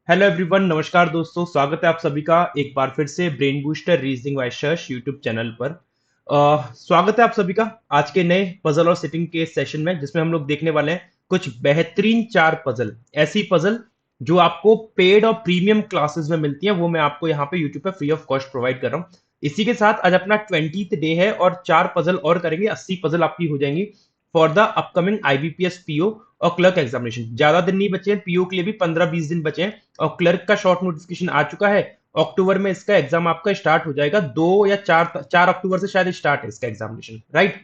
Hello everyone, नमस्कार दोस्तों। स्वागत है आप सभी का एक बार फिर से brain booster reasoning by Shash YouTube channel पर। स्वागत है आप सभी का आज के नए पजल और सिटिंग के सेशन में, जिसमें हम लोग देखने वाले हैं कुछ बेहतरीन चार पजल। ऐसी पजल जो आपको पेड और प्रीमियम क्लासेस में मिलती हैं, वो मैं आपको यहाँ पे यूट्यूब पे फ्री ऑफ कॉस्ट प्रोवाइड कर रहा हूँ। इसी के साथ आज अपना 20th डे है और चार पजल और करेंगे, 80 पजल आपकी हो जाएंगी for the upcoming IBPS PO और क्लर्क एग्जामिनेशन। ज्यादा दिन नहीं बचे हैं, पीओ के लिए भी 15-20 दिन बचे हैं और क्लर्क का शॉर्ट नोटिफिकेशन आ चुका है। अक्टूबर में इसका एग्जाम आपका स्टार्ट हो जाएगा, 2 या 4 अक्टूबर से शायद स्टार्ट है इसका एग्जामिनेशन, राइट।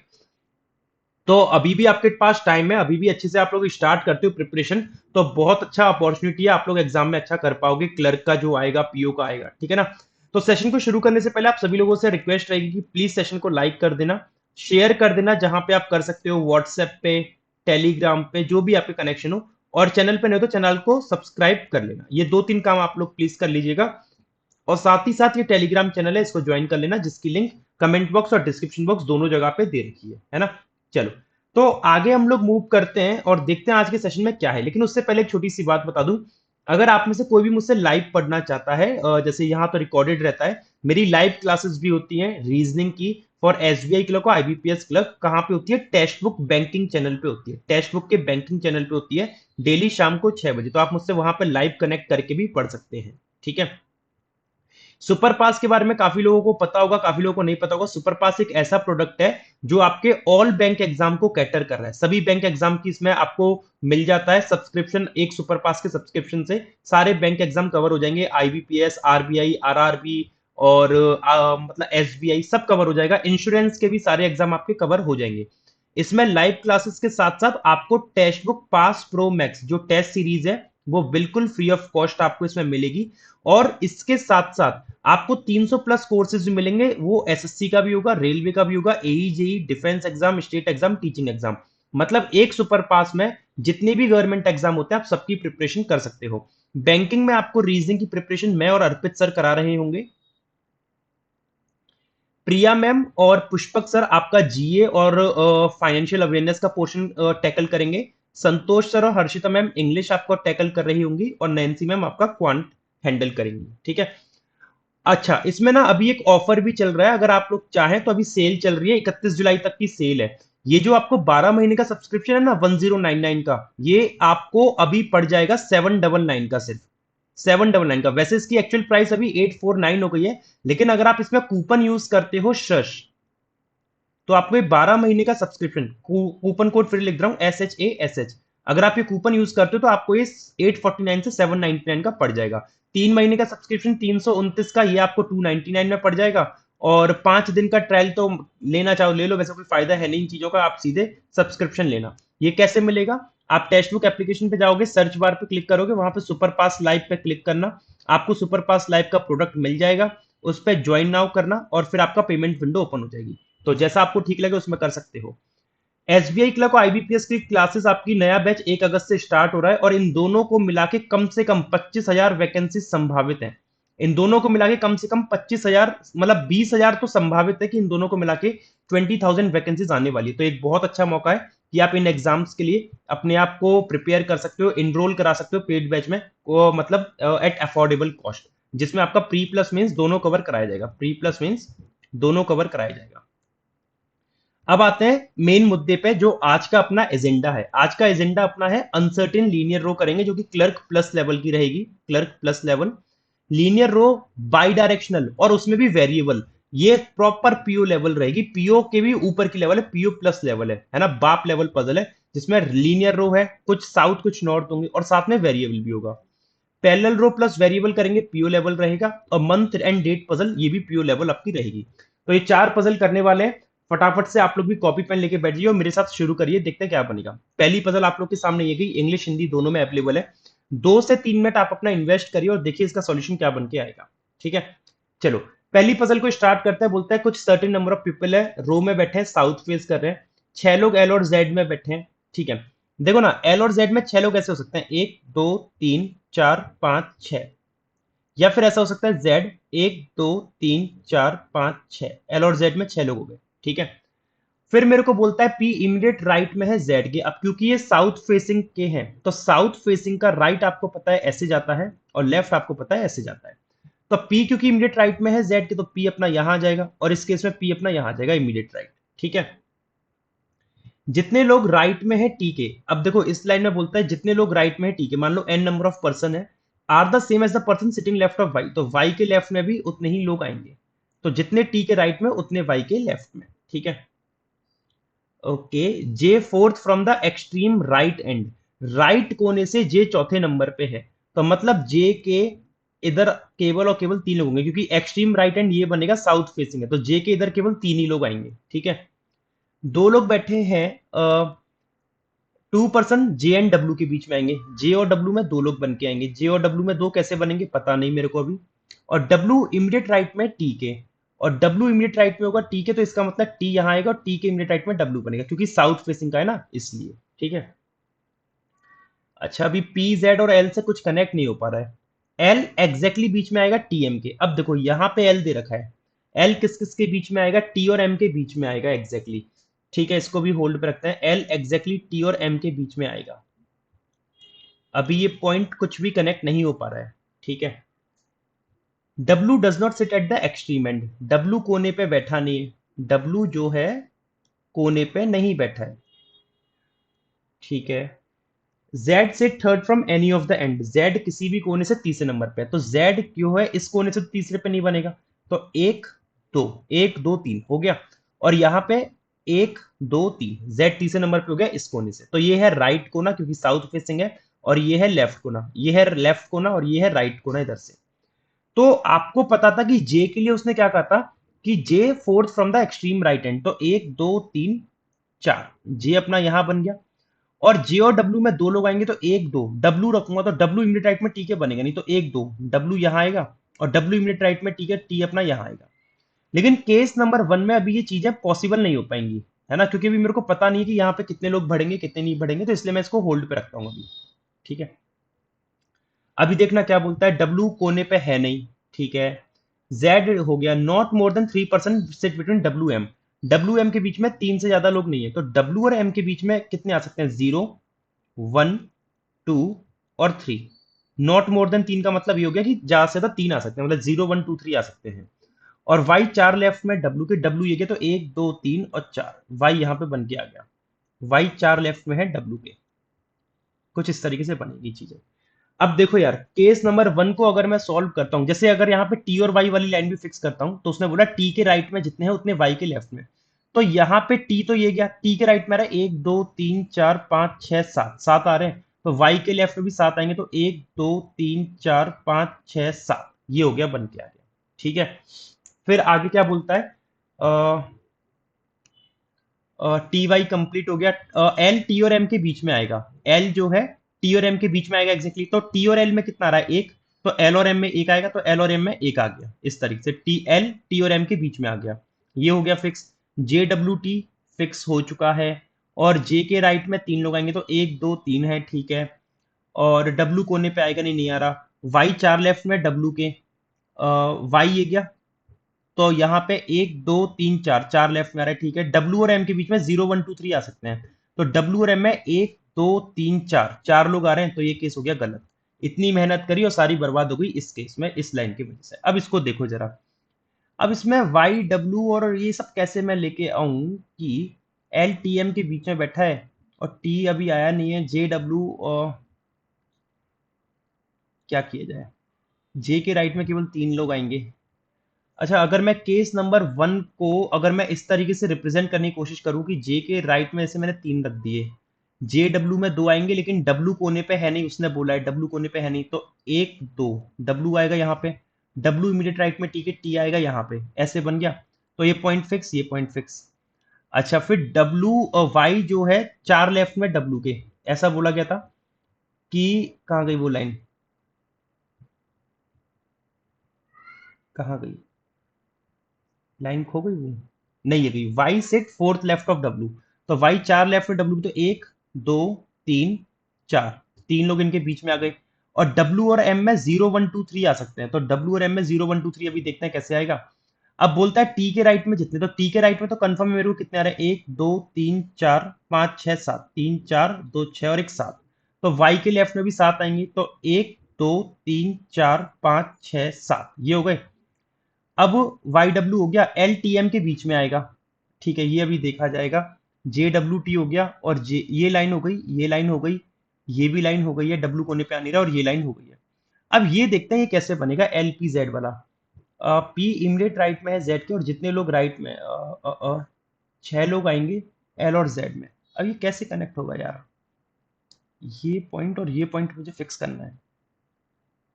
तो अभी भी आपके पास टाइम है, अभी भी अच्छे से आप लोग स्टार्ट करते हो प्रिपरेशन, तो बहुत अच्छा अपॉर्चुनिटी है, आप लोग एग्जाम में अच्छा कर पाओगे। क्लर्क का जो आएगा, पीओ का आएगा, ठीक है ना। तो सेशन को शुरू करने से पहले आप सभी लोगों से रिक्वेस्ट रहेगी कि प्लीज सेशन को लाइक कर देना, शेयर कर देना जहां पे आप कर सकते हो, व्हाट्सएप पे, टेलीग्राम पे, जो भी आपके कनेक्शन हो। और चैनल पे नहीं हो तो चैनल को सब्सक्राइब कर लेना। ये 2-3 काम आप लोग प्लीज कर लीजिएगा। और साथ ही साथ ये टेलीग्राम चैनल है, इसको ज्वाइन कर लेना, जिसकी लिंक कमेंट बॉक्स और डिस्क्रिप्शन बॉक्स दोनों जगह पे दे रखी है ना। चलो, तो आगे हम लोग मूव करते हैं और देखते हैं आज के सेशन में क्या है। लेकिन उससे पहले एक छोटी सी बात बता दूं, अगर आप में से कोई भी मुझसे लाइव पढ़ना चाहता है, जैसे यहाँ तो रिकॉर्डेड रहता है, मेरी लाइव क्लासेस भी होती हैं रीजनिंग की फॉर एसबीआई क्लर्क और आईबीपीएस क्लर्क। कहाँ पे होती है? टेक्स्ट बुक बैंकिंग चैनल पे होती है, टेक्स्ट बुक के बैंकिंग चैनल पे होती है, डेली शाम को 6 बजे। तो आप मुझसे वहां पर लाइव कनेक्ट करके भी पढ़ सकते हैं, ठीक है। सुपर पास के बारे में काफी लोगों को पता होगा, काफी लोगों को नहीं पता होगा। सुपर पास एक ऐसा प्रोडक्ट है जो आपके ऑल बैंक एग्जाम को कैटर कर रहा है। सभी बैंक एग्जाम की इसमें आपको मिल जाता है सब्सक्रिप्शन। एक सुपर पास के सब्सक्रिप्शन से सारे बैंक एग्जाम कवर हो जाएंगे, आईबीपीएस, आरबीआई, आरआरबी और मतलब एसबीआई सब कवर हो जाएगा। इंश्योरेंस के भी सारे एग्जाम आपके कवर हो जाएंगे। इसमें लाइव क्लासेस के साथ साथ आपको text book pass pro max जो टेस्ट सीरीज है, वो बिल्कुल फ्री ऑफ कॉस्ट आपको इसमें मिलेगी। और इसके साथ साथ आपको 300 प्लस कोर्सेज भी मिलेंगे। वो एसएससी का भी होगा, रेलवे का भी होगा, AE JE, defence exam, state exam, teaching exam. मतलब एक सुपर पास में जितने भी गवर्नमेंट एग्जाम होते हैं, आप सबकी प्रिपरेशन कर सकते हो। बैंकिंग में आपको रीजनिंग की प्रिपरेशन मैं और अर्पित सर करा रहे होंगे। प्रिया मैम और पुष्पक सर आपका जीए और फाइनेंशियल अवेयरनेस का पोर्शन टैकल करेंगे। संतोष सर और हर्षिता मैम इंग्लिश आपको टैकल कर रही होंगी और नैन्सी मैम आपका क्वांट हैंडल करेंगी, ठीक है। अच्छा, इसमें ना अभी एक ऑफर भी चल रहा है, अगर आप लोग चाहें तो। अभी सेल चल रही है, 31 जुलाई तक की सेल है। ये जो आपको 12 महीने का सब्सक्रिप्शन है ना, 1099 का, ये आपको अभी पड़ जाएगा 799 का, सिर्फ 799 का। वैसे इसकी एक्चुअल प्राइस अभी 849 हो गई है, लेकिन अगर आप इसमें कूपन यूज करते हो शश, तो आपको ये 12 महीने का सब्सक्रिप्शन, कूपन कोड फिर लिख रहा हूं, SHASH, अगर आप ये कूपन यूज करते हो तो आपको ये 849 से 799 का पड़ जाएगा। 3 महीने का सब्सक्रिप्शन 329 का, ये आपको 299 में पड़ जाएगा। और 5 दिन का ट्रायल तो लेना चाहो ले लो, वैसे कोई फायदा है नहीं इन चीजों का, आप सीधे सब्सक्रिप्शन लेना। ये कैसे मिलेगा? आप टेक्स्ट बुक एप्लीकेशन पे जाओगे, सर्च बार पे क्लिक करोगे, वहां पे सुपर पास लाइव पे क्लिक करना, आपको सुपर पास लाइव का प्रोडक्ट मिल जाएगा। उस पर ज्वाइन नाउ करना और फिर आपका पेमेंट विंडो ओपन हो जाएगी। तो जैसा आपको ठीक लगे उसमें कर सकते हो। एसबीआई क्लर्क और आईबीपीएस की क्लासेस आपकी नया बैच 1 अगस्त से स्टार्ट हो रहा है और इन दोनों को मिला के कम से कम 25,000 वैकेंसी संभावित है। इन दोनों को मिला के कम से कम 25,000, मतलब 20,000 तो संभावित है कि इन दोनों को मिला के 20,000 वैकेंसीज आने वाली है। तो एक बहुत अच्छा मौका है कि आप इन एग्जाम्स के लिए अपने आप को प्रिपेयर कर सकते हो, इनरोल करा सकते हो पेड बैच में, वो मतलब एट अफोर्डेबल कॉस्ट, जिसमें आपका प्री प्लस मीन्स दोनों कवर कराया जाएगा। प्री प्लस मीन्स दोनों कवर कराया जाएगा। अब आते हैं मेन मुद्दे पे, जो आज का अपना एजेंडा है। आज का एजेंडा अपना है अनसर्टेन लीनियर रो करेंगे, जो कि क्लर्क प्लस लेवल की रहेगी। Clerk plus level linear row, by directional और उसमें भी वेरिएबल। ये प्रॉपर पीओ लेवल रहेगी, पीओ के भी ऊपर की लेवल है, पीओ प्लस लेवल है ना, बाप लेवल पजल है, जिसमें लीनियर रो है, कुछ साउथ कुछ नॉर्थ होंगे और साथ में वेरिएबल भी होगा। पैरेलल रो प्लस वेरिएबल करेंगे, पीओ लेवल रहेगा। और मंथ एंड डेट पजल, ये भी पीओ लेवल आपकी रहेगी। तो ये चार पजल करने वाले हैं। फटाफट से आप लोग भी कॉपी पेन लेके बैठ जाइए और मेरे साथ शुरू करिए, देखते हैं क्या बनेगा। पहली पजल आप लोग के सामने ये गई, इंग्लिश हिंदी दोनों में अवेलेबल है। 2 से 3 मिनट आप अपना इन्वेस्ट करिए और देखिए इसका सॉल्यूशन क्या बन के आएगा, ठीक है। चलो, पहली पजल को स्टार्ट करते हैं। बोलता है कुछ सर्टेन नंबर ऑफ पीपल है, रो में बैठे हैं, साउथ फेस कर रहे हैं। 6 लोग एल और जेड में बैठे हैं, ठीक है। देखो ना, एल और जेड में 6 लोग ऐसे हो सकते हैं, 1 2 3 4 5 6। या फिर ऐसा हो सकता है जेड 1 2 3 4 5 6, एल और जेड में 6 लोग हो गए, ठीक है। फिर मेरे को बोलता है पी इमीडिएट राइट में है जेड के। अब क्योंकि ये साउथ फेसिंग के हैं तो साउथ फेसिंग का राइट आपको पता है ऐसे जाता है और लेफ्ट आपको पता है ऐसे जाता है। तो पी क्योंकि इमीडिएट राइट में है जेड के तो पी अपना यहां आ जाएगा और इस केस में पी अपना यहां आ जाएगा इमीडिएट राइट। ठीक है। जितने लोग राइट में है टी के, अब देखो इस लाइन में बोलता है जितने लोग राइट में है टी के, मान लो एन नंबर ऑफ पर्सन है, are the same as the person sitting left of Y, तो वाई के लेफ्ट में भी उतने ही लोग आएंगे। तो जितने टी के राइट में उतने वाई के लेफ्ट में। ठीक है। Okay. J fourth from the extreme right and, right कोने से जे चौथे नंबर पे है, तो मतलब जे के इधर केवल और केवल तीन लोग होंगे क्योंकि एक्सट्रीम राइट एंड ये बनेगा साउथ फेसिंग है, तो जे के इधर केवल तीन ही लोग आएंगे। ठीक है। दो लोग बैठे हैं, 2% जे एंड डब्ल्यू के बीच में आएंगे, जे और डब्ल्यू में दो लोग बन के आएंगे, जे और डब्ल्यू में दो कैसे बनेंगे पता नहीं मेरे को अभी। और डब्ल्यू इमीडिएट राइट में टी के, और डब्ल्यू इमीडिएट राइट में होगा टी के, तो इसका मतलब टी यहां आएगा और टी के इमीडिएट राइट में डब्ल्यू बनेगा क्योंकि साउथ फेसिंग का है ना इसलिए। ठीक है। अच्छा अभी पी जेड और एल से कुछ कनेक्ट नहीं हो पा रहा है। एल एग्जैक्टली बीच में आएगा टी एम के। अब देखो यहां पे एल दे रखा है, एल किस किस के बीच में आएगा, टी और एम के बीच में आएगा एग्जैक्टली। ठीक है, इसको भी होल्ड पे रखते हैं, एल एग्जैक्टली टी और एम के बीच में आएगा। अभी ये पॉइंट कुछ भी कनेक्ट नहीं हो पा रहा है। ठीक है। W does not sit at the extreme and, W कोने पे बैठा नहीं है, डब्लू जो है कोने पे नहीं बैठा है। ठीक है। Z sit third from any of the end, Z किसी भी कोने से तीसरे नंबर पे है, तो जेड क्यों है इस कोने से तीसरे पे नहीं बनेगा, तो एक दो, एक दो तीन हो गया, और यहां पे एक दो तीन, जेड तीसरे नंबर पे हो गया इस कोने से, तो ये है राइट कोना क्योंकि साउथ फेसिंग है, और ये है लेफ्ट कोना, ये है लेफ्ट कोना और ये है राइट कोना इधर से। तो आपको पता था कि जे के लिए उसने क्या कहा था कि J fourth from the extreme right end, तो एक दो तीन चार, जे अपना यहां बन गया, और जे और डब्ल्यू में दो लोग आएंगे तो एक दो, डब्ल्यू रखूंगा तो डब्ल्यू इमीडिएट राइट में टी के बनेगा नहीं, तो एक दो डब्ल्यू यहां आएगा और डब्ल्यू इमीडिएट राइट में टी के, टी अपना यहां आएगा। लेकिन केस नंबर वन में अभी ये चीजें पॉसिबल नहीं हो पाएंगी, है ना, क्योंकि अभी मेरे को पता नहीं है कि यहाँ पे कितने लोग बढ़ेंगे कितने नहीं बढ़ेंगे, तो इसलिए मैं इसको होल्ड पे रखता हूँ अभी। ठीक है। अभी देखना क्या बोलता है, डब्ल्यू कोने पे है नहीं। ठीक है। जेड हो गया, not more than 3% sit between W M, W M के बीच में तीन से ज्यादा लोग नहीं है, तो डब्ल्यू और एम के बीच में कितने आ सकते हैं, जीरो, वन, टू और थ्री। नॉट मोर देन तीन का मतलब ये हो गया कि ज्यादा से ज्यादा तीन आ सकते हैं, मतलब जीरो वन टू थ्री आ सकते हैं। और वाई चार लेफ्ट में डब्ल्यू के, डब्ल्यू ये गया तो एक दो तीन और चार, वाई यहां पे बन के आ गया, वाई चार लेफ्ट में है डब्ल्यू के। कुछ इस तरीके से बनेगी चीजें। अब देखो यार, केस नंबर वन को अगर मैं सॉल्व करता हूं, जैसे अगर यहाँ पे टी और वाई वाली लाइन भी फिक्स करता हूं, तो उसने बोला टी के राइट में जितने हैं उतने वाई के लेफ्ट में, तो यहाँ पे टी तो ये गया, टी के राइट में आ रहा है एक दो तीन चार पांच छह सात, सात आ रहे हैं, तो वाई के लेफ्ट में भी सात आएंगे, तो एक दो तीन चार पांच छह सात, ये हो गया, बन के आ गया। ठीक है। फिर आगे क्या बोलता है, टी वाई कंप्लीट हो गया, एल टी और एम के बीच में आएगा, एल जो है टी और एम के बीच में आएगा एग्जैक्टली, तो टी और एल में कितना आ रहा है एक, तो एल और एम में एक आएगा, तो एल और एम में एक आ गया, इस तरीके से टी एल टी और एम के बीच में आ गया, ये हो गया fix. J W T fix हो चुका है, और जे के राइट में तीन लोग आएंगे, तो एक दो तीन है। ठीक है। और डब्ल्यू कोने पे आएगा नहीं, नहीं आ रहा, वाई चार लेफ्ट में डब्ल्यू के, वाई ये गया, तो यहाँ पे एक दो तीन चार, चार लेफ्ट में आ रहा है। ठीक है। डब्ल्यू और एम के बीच में जीरो वन टू थ्री आ सकते हैं, तो डब्ल्यू और एम में एक दो तीन चार, चार लोग आ रहे हैं, तो ये केस हो गया गलत। इतनी मेहनत करी और सारी बर्बाद हो गई इस केस में, इस लाइन की वजह से। अब इसको देखो जरा, अब इसमें वाई डब्ल्यू और ये सब कैसे मैं लेके आऊं कि एल टी एम के बीच में बैठा है और टी अभी आया नहीं है, जे डब्ल्यू, और क्या किया जाए, जे के राइट में केवल तीन लोग आएंगे। अच्छा अगर मैं केस नंबर वन को अगर मैं इस तरीके से रिप्रेजेंट करने की कोशिश करूं कि जे के राइट में ऐसे मैंने तीन रख दिए, जे डब्ल्यू में दो आएंगे, लेकिन डब्ल्यू कोने पे है नहीं, उसने बोला है डब्ल्यू कोने पे है नहीं, तो एक दो डब्ल्यू आएगा यहाँ पे, डब्ल्यू इमीडिएट राइट में टी के, टी आएगा यहाँ पे, ऐसे बन गया, तो ये पॉइंट फिक्स, ये पॉइंट फिक्स। अच्छा फिर डब्ल्यू और वाई जो है चार लेफ्ट में डब्ल्यू के, ऐसा बोला गया था कि, कहाँ गई वो लाइन, कहाँ गई लाइन, खो गई वो, नहीं है गई, Y sit fourth left of W, तो वाई चार लेफ्ट में डब्ल्यू, तो एक दो तीन चार, तीन लोग इनके बीच में आ गए, और डब्ल्यू और एम में जीरो वन टू थ्री आ सकते हैं, तो डब्ल्यू और एम में जीरो वन टू थ्री अभी देखते हैं कैसे आएगा। अब बोलता है टी के राइट में जितने, तो टी के राइट में तो कंफर्म मेरे को कितने आ रहे हैं, 1 2 3 4 5 6 7, 3 4 2 6 और 1 7। तो वाई के लेफ्ट में भी 7 आएंगे, तो 1 2 3 4 5 6 7 ये हो गए। अब वाई डब्ल्यू हो गया, एल टी एम के बीच में आएगा, ठीक है, ये अभी देखा जाएगा। जे डब्ल्यू टी हो गया, और जे, ये लाइन हो गई, ये लाइन हो गई, ये भी लाइन हो गई है, डब्ल्यू कोने पे आ नहीं रहा, और ये लाइन हो गई है। अब ये देखते हैं ये कैसे बनेगा एल पी जेड वाला। पी इमीडिएट राइट में है जेड के, और जितने लोग राइट में 6 लोग आएंगे एल और जेड में। अब ये कैसे कनेक्ट होगा यार, ये पॉइंट और ये पॉइंट मुझे फिक्स करना है।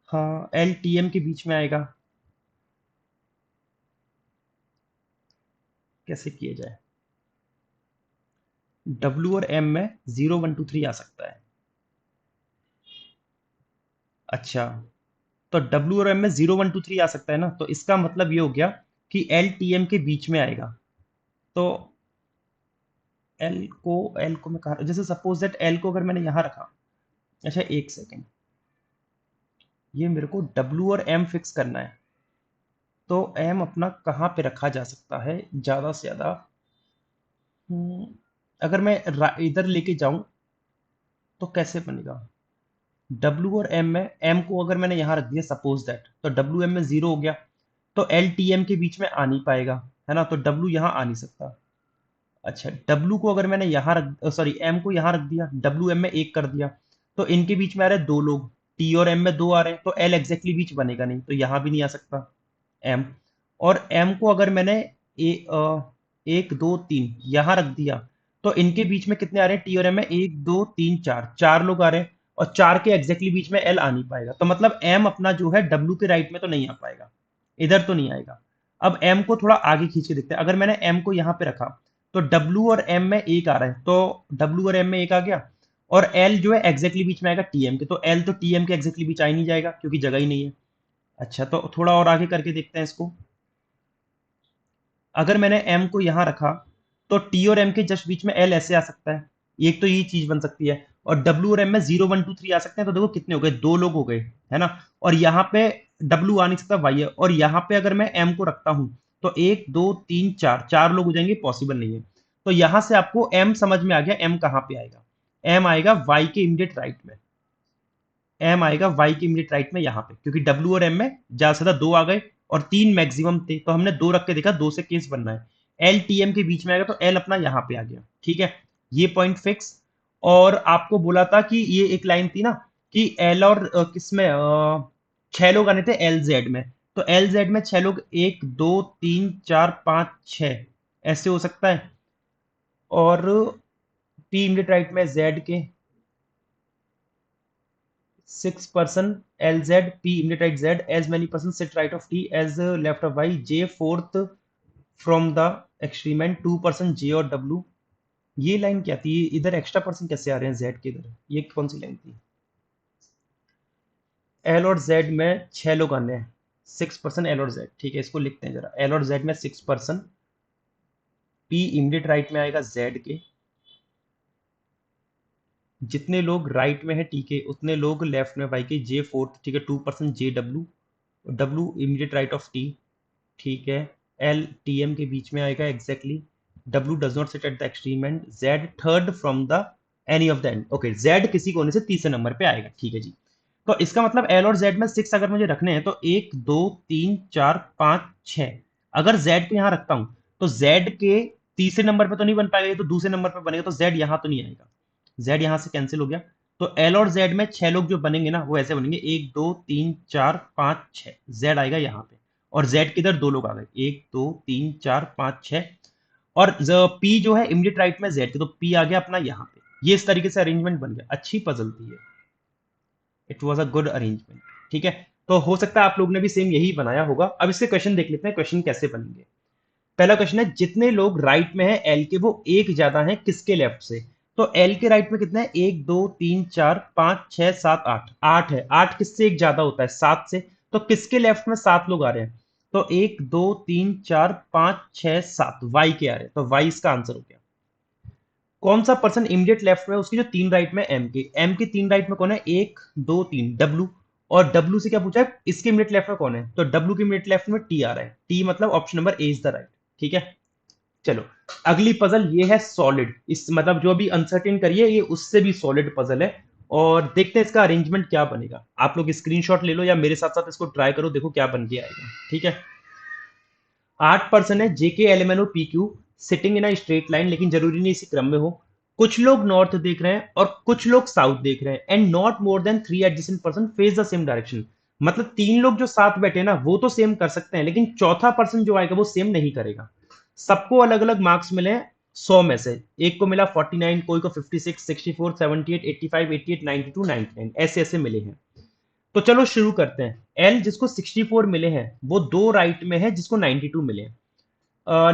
हाँ, एल टी एम के बीच में आएगा, कैसे किया जाए। डब्ल्यू और एम में 0 1 2 3 आ सकता है। अच्छा, तो डब्ल्यू और एम में 0 1 2 3 आ सकता है ना, तो इसका मतलब ये हो गया कि एल टी एम के बीच में आएगा। तो एल को मैं कहा, जैसे सपोज दैट एल को अगर मैंने यहां रखा, अच्छा एक सेकेंड, ये मेरे को डब्ल्यू और एम फिक्स करना है। तो एम अपना कहाँ पे रखा जा सकता है ज्यादा से ज्यादा। हम्म, अगर मैं इधर लेके जाऊं तो कैसे बनेगा। डब्ल्यू और एम में, एम को अगर मैंने यहां रख दिया सपोज दैट, तो डब्ल्यू एम में 0 हो गया, तो एल टी एम के बीच में आ नहीं पाएगा, है ना, तो डब्ल्यू यहां आ नहीं सकता। अच्छा, डब्ल्यू को अगर मैंने यहां रख, सॉरी एम को यहां रख दिया, डब्ल्यू एम में 1 कर दिया, तो इनके बीच में आ रहे हैं 2 लोग, टी और एम में 2 आ रहे हैं, तो एल एग्जैक्टली बीच बनेगा नहीं, तो यहां भी नहीं आ सकता एम। और एम को अगर मैंने 1 2 3 यहां रख दिया, तो इनके बीच में कितने आ रहे हैं, टी और एम में 1 2 3 4, 4 लोग आ रहे हैं, और 4 के एग्जैक्टली बीच में एल आ नहीं पाएगा, तो मतलब एम अपना जो है डब्ल्यू के राइट में तो नहीं आ पाएगा, इधर तो नहीं आएगा। अब एम को थोड़ा आगे खींच के देखते हैं, अगर मैंने एम को यहां पे रखा, तो डब्ल्यू और एम में 1 आ रहा है, तो डब्ल्यू और एम में 1 आ गया, और एल जो है एग्जैक्टली बीच में आएगा टीएम के, तो एल तो टीएम के एग्जैक्टली बीच आ ही नहीं जाएगा क्योंकि जगह ही नहीं है। अच्छा, तो थोड़ा और आगे करके देखते हैं इसको। अगर मैंने एम को यहां रखा, तो टी और एम के जस्ट बीच में एल ऐसे आ सकता है, एक तो ये चीज बन सकती है, और डब्ल्यू और एम में 0 1 2 3 आ सकते हैं, तो देखो कितने हो गए, 2 लोग हो गए, है ना। और यहाँ पे डब्ल्यू आ नहीं सकता, वाई है, और यहाँ पे अगर मैं एम को रखता हूं, तो 1 2 3 4, 4 लोग हो जाएंगे, पॉसिबल नहीं है। तो यहां से आपको एम समझ में आ गया, एम कहां पे आएगा, एम आएगा वाई के इमीडिएट राइट में, एम आएगा वाई के इमीडिएट राइट में यहाँ पे, क्योंकि डब्ल्यू और एम में ज्यादा से ज्यादा 2 आ गए, और 3 मैक्सिमम थे, तो हमने 2 रख के देखा, 2 से केस बनना है। एल टी एम के बीच में आएगा, तो एल अपना यहाँ पे आ गया, ठीक है, ये पॉइंट फिक्स। और आपको बोला था कि ये एक लाइन थी ना, कि एल और किसमें 6 लोग आने थे एल जेड में, तो एल जेड में 6 लोग, 1 2 3 4 5 6 ऐसे हो सकता है। और पी इमीडिएट राइट में जेड के 6 person LZ P immediate right Z as many persons sit right of T as left of Y J fourth from the extreme and 2 person J और W। ये लाइन क्या थी, इधर extra person कैसे आ रहे हैं Z के इधर, ये कौन सी लाइन थी। L और Z में 6 लोग आने हैं, 6 person L और Z, ठीक है, इसको लिखते हैं जरा, L और Z में 6 person, P इमीडिएट राइट में आएगा Z के, जितने लोग राइट में है टी के उतने लोग लेफ्ट में वाई के, J फोर्थ, ठीक है, 2 person J W, W immediate right of T, ठीक है, एल टी एम के बीच में आएगा exactly, W does not sit at the extreme and, Z third from the any of the and, okay, Z किसी कोने से तीसरे नंबर पे आएगा, ठीक है जी। तो इसका मतलब एल और जेड में 6 अगर मुझे रखने हैं, तो 1 2 3 4 5 6, अगर जेड को यहां रखता हूं, तो जेड के तीसरे नंबर पे तो नहीं बन पाएगा, ये तो दूसरे नंबर पे बनेगा, तो जेड यहां तो नहीं आएगा, जेड यहां से कैंसिल हो गया। तो एल और जेड में 6 लोग जो बनेंगे ना, वो ऐसे बनेंगे, 1 2 3 4 5 6, जेड आएगा यहाँ पे, और जेड किधर, 2 लोग आ गए, 1 2 3 4 5 6, और पी जो है इमीडिएट राइट में जेड के, तो पी आ गया अपना यहाँ पे, ये इस तरीके से अरेंजमेंट बन गया, अच्छी पजल थी ये, it was a good arrangement, ठीक है। तो हो सकता है आप लोग ने भी सेम यही बनाया होगा। अब इसके क्वेश्चन देख लेते हैं, क्वेश्चन कैसे बनेंगे। पहला क्वेश्चन है, जितने लोग राइट में है एल के, वो एक ज्यादा है किसके लेफ्ट से। तो एल के राइट में कितने हैं, 1 2 3 4 5 6 7 8, 8 है, 8 किससे एक ज्यादा होता है, 7 से, तो किसके लेफ्ट में 7 लोग आ रहे हैं, तो 1 2 3 4 5 6 7 वाई के आ रहे हैं, तो वाई इसका आंसर हो गया। कौन सा पर्सन इमीडिएट लेफ्ट में, उसकी जो 3 राइट में एम के 3 राइट में कौन है, 1 2 3 डब्ल्यू, और डब्ल्यू से क्या पूछा है, इसके इमीडिएट लेफ्ट में कौन है, तो डब्ल्यू के इमीडिएट लेफ्ट में टी आ रहा है, टी मतलब option number A is the right. ठीक है, चलो अगली पजल ये है सॉलिड, इस मतलब जो अभी अनसर्टेन करिए ये उससे भी सॉलिड पजल है, और देखते हैं इसका अरेंजमेंट क्या बनेगा। आप लोग स्क्रीनशॉट ले लो या मेरे साथ साथ इसको ट्राई करो, देखो क्या बन के आएगा। ठीक है, 8 पर्सन है J K L M N O P Q sitting in a straight line, लेकिन जरूरी नहीं इसी क्रम में हो। कुछ लोग नॉर्थ देख रहे हैं और कुछ लोग साउथ देख रहे हैं, and not more than 3 adjacent person face the same direction. मतलब 3 लोग जो साथ बैठे हैं ना वो तो सेम कर सकते हैं, लेकिन चौथा पर्सन जो आएगा वो सेम नहीं करेगा। सबको अलग अलग मार्क्स मिले हैं 100 में से, एक को मिला 49, कोई को 56, 64, 78, 85, 88, 92, 99, ऐसे ऐसे मिले हैं। तो चलो शुरू करते हैं। एल जिसको 64 मिले हैं वो दो राइट में है जिसको 92 मिले हैं।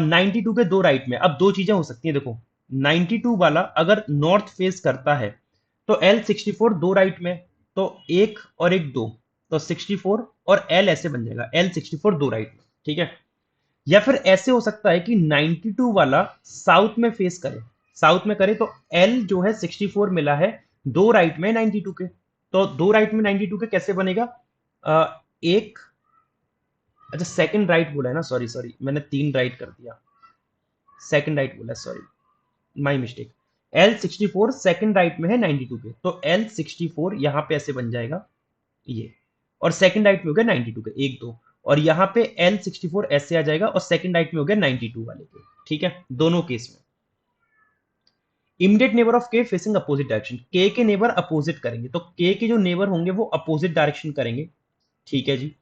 92 के दो राइट में, अब दो चीजें हो सकती हैं देखो। 92 वाला अगर नॉर्थ फेस करता है तो एल 64 दो राइट में, तो एक और एक दो, तो 64 और एल ऐसे बन जाएगा, एल 64 दो राइट में। ठीक है, या फिर ऐसे हो सकता है कि 92 वाला साउथ में फेस करे, साउथ में करे तो एल जो है 64 मिला है दो राइट में 92 के, तो दो राइट में 92 के कैसे बनेगा, एक, अच्छा सेकंड राइट बोला है ना, सॉरी सॉरी मैंने तीन राइट कर दिया, सेकंड राइट बोला, sorry my mistake. L 64 second right में है 92 के, तो एल 64 यहां पे ऐसे बन जाएगा ये, और सेकंड राइट में हो गया 92 के एक दो, और यहां पे एल 64 ऐसे आ जाएगा और सेकंड राइट में हो गया 92 वाले के। ठीक है, दोनों केस में इमीडिएट नेबर ऑफ के फेसिंग अपोजिट डायरेक्शन, के नेबर अपोजिट करेंगे, तो के जो नेबर होंगे वो अपोजिट डायरेक्शन करेंगे। ठीक है जी,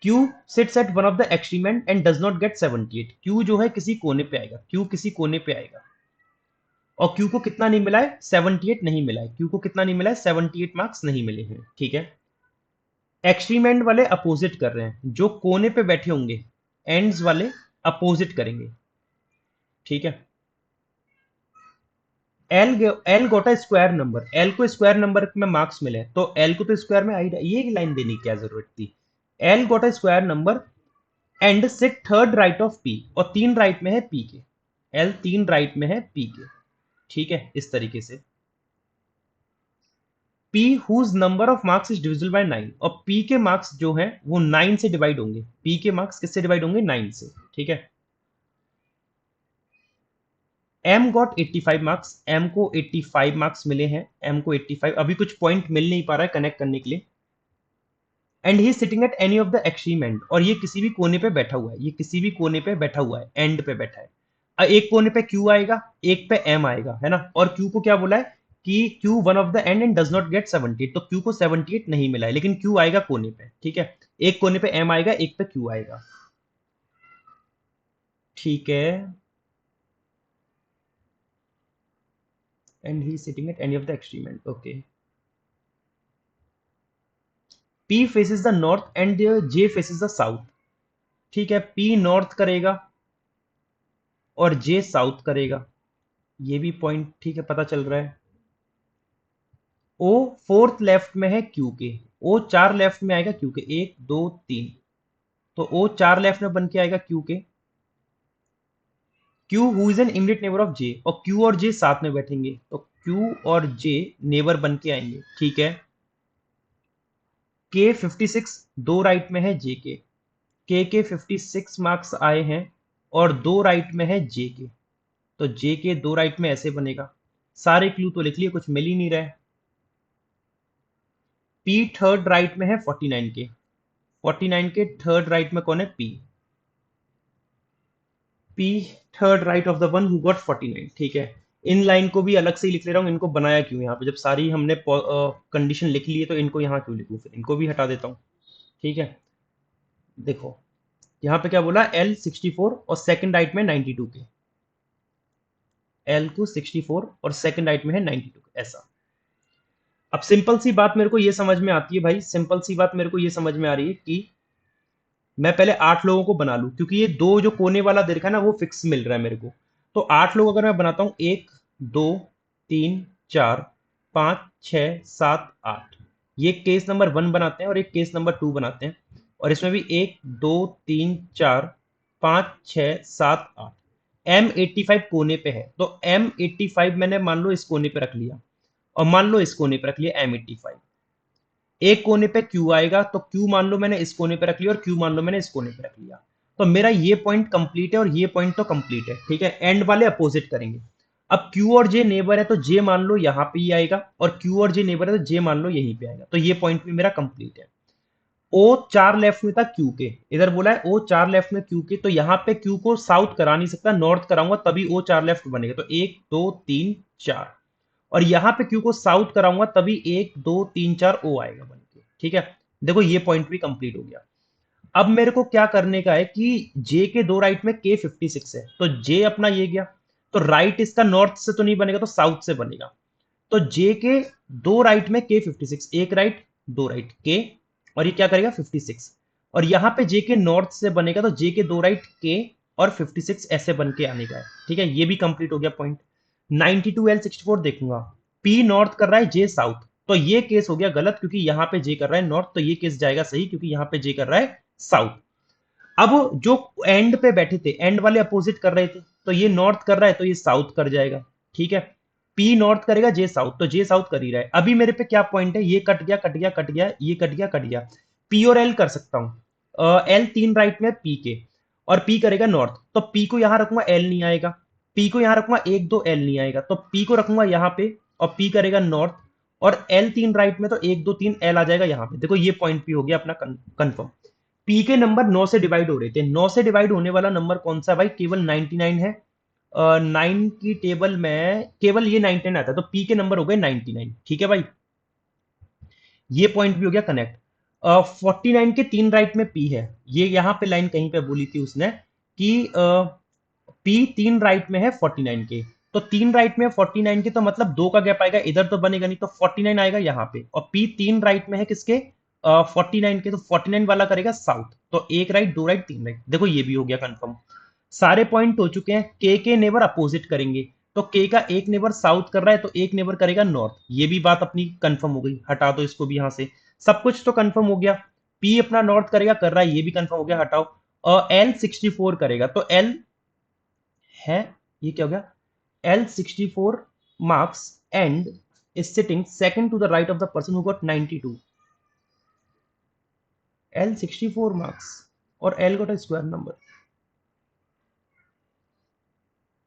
Q sits at one of the extreme end and does not get 78, Q जो है किसी कोने पे आएगा, Q किसी कोने पे आएगा, और Q को कितना नहीं मिला है, 78 नहीं मिला है, Q को कितना नहीं मिला है, 78 मार्क्स नहीं मिले हैं। ठीक है, एक्सट्रीम एंड वाले अपोजिट कर रहे हैं, जो कोने पे बैठे होंगे एंड्स वाले अपोजिट करेंगे। ठीक है, एल एल गोटा स्क्वायर नंबर, एल को स्क्वायर नंबर में मार्क्स मिले तो एल को तो स्क्वायर में आई, ये लाइन देने की क्या जरूरत थी। एल गोटा स्क्वायर नंबर एंड से थर्ड राइट ऑफ पी, और तीन राइट में है पी के, एल तीन राइट में है पी के। ठीक है, इस तरीके से P whose number of marks is divisible by 9, और P के मार्क्स जो हैं वो 9 से डिवाइड होंगे, P के मार्क्स किससे डिवाइड होंगे, 9 से। ठीक है, M गॉट 85 मार्क्स, M को 85 मार्क्स मिले हैं, M को 85, अभी कुछ पॉइंट मिल नहीं पा रहा है कनेक्ट करने के लिए। And he sitting at any of the extreme and, और ये किसी भी कोने पे बैठा हुआ है, ये किसी भी कोने पे बैठा हुआ है, एंड पे बैठा है। एक कोने पे Q आएगा, एक पे M आएगा, है ना, और Q को क्या बोला है कि Q one of the and and does not gate 78, तो Q को 78 नहीं मिला है, लेकिन Q आएगा कोने पे। ठीक है, एक कोने पे M आएगा, एक पे Q आएगा। ठीक है, and he sitting at any of the extreme and, okay. P faces the north and J faces the south. ठीक है, P नॉर्थ करेगा और J साउथ करेगा, ये भी पॉइंट ठीक है पता चल रहा है। O फोर्थ लेफ्ट में है Q के, O चार लेफ्ट में आएगा Q के, एक दो तीन, तो O चार लेफ्ट में बन के आएगा Q के। Q who is an immediate neighbour of J, और Q और J साथ में बैठेंगे, तो Q और J नेबर बन के आएंगे। ठीक है, K 56 दो राइट में है J के 56 मार्क्स आए हैं, और दो राइट में है J के, तो J के दो राइट में ऐसे बनेगा। सारे क्लू तो लिख लिए, कुछ मिल ही नहीं रहा है। P थर्ड राइट में है 49 के, 49 के थर्ड राइट में कौन है, P, P third right of the one who got 49। ठीक है, इन लाइन को भी अलग से ही लिख ले रहा हूँ, इनको बनाया क्यों यहाँ पे, जब सारी हमने कंडीशन लिख ली है तो इनको यहाँ क्यों लिखूं, फिर इनको भी हटा देता हूँ। ठीक है, देखो यहाँ पे क्या बोला, L 64 और सेकंड राइट में 92 के, L को 64 और सेकंड राइट में है 92 के, ऐसा। अब सिंपल सी बात मेरे को ये समझ में आती है भाई, सिंपल सी बात मेरे को ये समझ में आ रही है कि मैं पहले 8 लोगों को बना लूं, क्योंकि ये दो जो कोने वाला दे रखा है ना वो फिक्स मिल रहा है मेरे को। तो 8 लोग अगर मैं बनाता हूं, 1 2 3 4 5 6 7 8, ये केस नंबर 1 बनाते हैं और एक केस नंबर 2 बनाते हैं, और इसमें भी 1 2 3 4 5 6 7 8। M85 कोने पे है, तो M85 मैंने मान लो इस कोने पे रख लिया, और मान लो इस कोने पे रख लिया M85, एक कोने पे Q आएगा, तो Q मान लो मैंने इस कोने पे रख लिया और Q मान लो मैंने इस कोने पे रख लिया। तो मेरा ये पॉइंट कंप्लीट है और ये पॉइंट तो कंप्लीट है, ठीक है। एंड वाले अपोजिट करेंगे। अब Q और J नेबर है तो J मान लो यहाँ पे ही आएगा, और Q और J नेबर है तो J मान लो यहीं पे आएगा, तो ये पॉइंट भी मेरा कंप्लीट है। O 4 लेफ्ट में था Q के, इधर बोला है O 4 लेफ्ट में Q के, तो यहाँ पे Q को साउथ करा नहीं सकता, नॉर्थ कराऊंगा तभी O 4 लेफ्ट बनेगा। तो 1 2 3 4, और यहाँ पे Q को साउथ कराऊंगा तभी 1 2 3 4 O आएगा बन के, ठीक है। देखो ये पॉइंट भी कंप्लीट हो गया। अब मेरे को क्या करने का है कि J के दो राइट में K 56 है, तो J अपना ये गया, तो राइट इसका नॉर्थ से तो नहीं बनेगा, तो साउथ से बनेगा। तो J के दो राइट में K 56, एक राइट दो राइट K, और ये क्या करेगा 56, और यहाँ पे J के नॉर्थ से बनेगा, तो J के दो राइट K और 56 ऐसे बन के आने का है, ठीक है। ये भी कंप्लीट हो गया पॉइंट। 92L64 देखूंगा, P नॉर्थ कर रहा है, J साउथ, तो ये केस हो गया गलत क्योंकि यहाँ पे J कर रहा है नॉर्थ, तो ये केस जाएगा सही क्योंकि यहाँ पे J कर रहा है साउथ। अब जो एंड पे बैठे थे, एंड वाले अपोजिट कर रहे थे, तो ये नॉर्थ कर रहा है तो ये साउथ कर जाएगा, ठीक है। पी नॉर्थ करेगा, जे साउथ, तो जे साउथ कर ही रहा है। अभी मेरे पे क्या पॉइंट है, ये कट गया कट गया कट गया, ये कट गया कट गया। पी और एल कर सकता हूं, एल तीन राइट में पी के, और पी करेगा नॉर्थ, तो पी को यहां रखूंगा, एल नहीं आएगा। पी को यहां रखूंगा, एक दो एल नहीं आएगा, तो पी को रखूंगा यहां पे, और पी करेगा नॉर्थ, और एल तीन राइट में, तो एक दो तीन एल आ जाएगा यहां पे। देखो ये पॉइंट भी हो गया अपना कंफर्म। पी के नंबर 9 से डिवाइड हो रहे थे, 9 से डिवाइड होने वाला नंबर कौन सा है भाई, केवल 99 है। 9 की टेबल में केवल ये 99 आता है, तो पी के नंबर हो गए 99, ठीक है भाई। ये पॉइंट भी हो गया कनेक्ट। 49 के तीन राइट में पी है, ये यहां पे लाइन कहीं पे बोली थी उसने कि पी तीन राइट में है 49 के, तो तीन राइट में 49 के, तो मतलब दो का गैप आएगा, इधर तो बनेगा नहीं, तो 49 आएगा यहाँ पे, और पी तीन राइट में है किसके, 49 के, तो 49 वाला करेगा साउथ, तो एक राइट दो राइट तीन राइट। देखो ये भी हो गया कंफर्म। सारे पॉइंट हो चुके हैं। के नेबर अपोजिट करेंगे, तो के का एक नेबर साउथ कर रहा है तो एक नेबर करेगा नॉर्थ, ये भी बात अपनी कंफर्म हो गई, हटा दो इसको भी यहां से। सब कुछ तो कंफर्म हो गया। पी अपना नॉर्थ करेगा, कर रहा है, ये भी कंफर्म हो गया, हटाओ। और एल 64 करेगा, तो एल है, ये क्या हो गया, L 64 marks and is sitting second to the right of the person who got 92. L 64 marks और L got a square number।